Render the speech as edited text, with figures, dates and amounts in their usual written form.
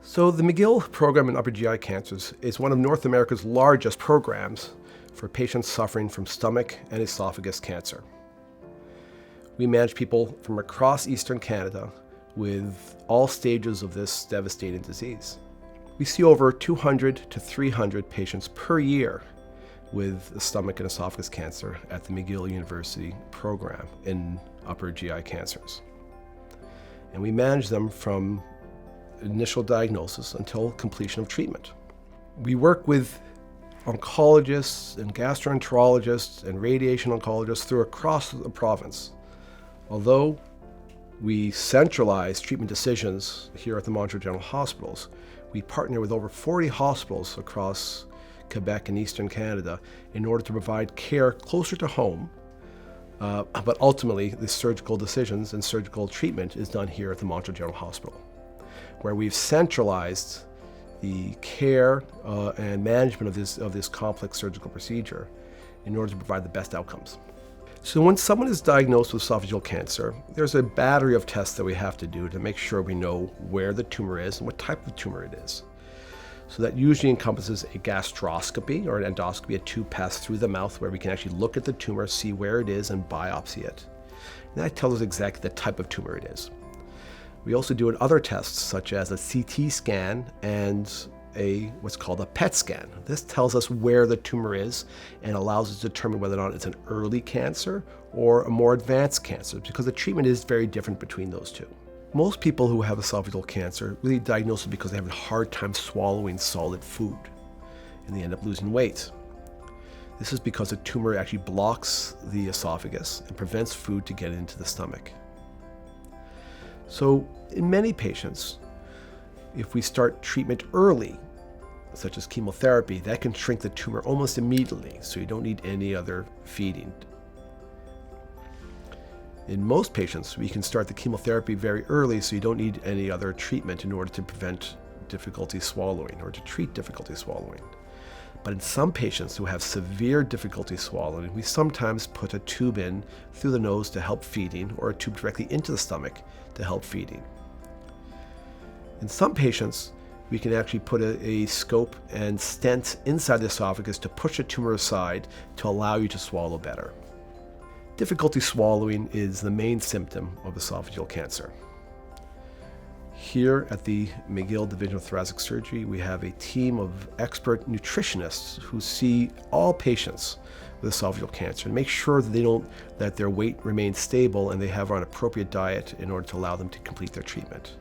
So the McGill program in upper GI cancers is one of North America's largest programs for patients suffering from stomach and esophagus cancer. We manage people from across Eastern Canada with all stages of this devastating disease. We see over 200 to 300 patients per year with stomach and esophagus cancer at the McGill University program in upper GI cancers. And we manage them from initial diagnosis until completion of treatment. We work with oncologists and gastroenterologists and radiation oncologists across the province. Although we centralize treatment decisions here at the Montreal General Hospitals, we partner with over 40 hospitals across Quebec and Eastern Canada in order to provide care closer to home. But ultimately, the surgical decisions and surgical treatment is done here at the Montreal General Hospital, where we've centralized the care and management of this complex surgical procedure in order to provide the best outcomes. So when someone is diagnosed with esophageal cancer, there's a battery of tests that we have to do to make sure we know where the tumor is and what type of tumor it is. So that usually encompasses a gastroscopy or an endoscopy, a tube passed through the mouth where we can actually look at the tumor, see where it is, and biopsy it. And that tells us exactly the type of tumor it is. We also do other tests such as a CT scan and what's called a PET scan. This tells us where the tumor is and allows us to determine whether or not it's an early cancer or a more advanced cancer, because the treatment is very different between those two. Most people who have esophageal cancer really diagnose it because they have a hard time swallowing solid food and they end up losing weight. This is because the tumor actually blocks the esophagus and prevents food to get into the stomach. So in many patients, if we start treatment early, such as chemotherapy, that can shrink the tumor almost immediately, so you don't need any other feeding. In most patients, we can start the chemotherapy very early, so you don't need any other treatment in order to prevent difficulty swallowing or to treat difficulty swallowing. But in some patients who have severe difficulty swallowing, we sometimes put a tube in through the nose to help feeding, or a tube directly into the stomach to help feeding. In some patients, we can actually put a scope and stent inside the esophagus to push the tumor aside to allow you to swallow better. Difficulty swallowing is the main symptom of esophageal cancer. Here at the McGill Division of Thoracic Surgery, we have a team of expert nutritionists who see all patients with esophageal cancer and make sure that their weight remains stable and they have an appropriate diet in order to allow them to complete their treatment.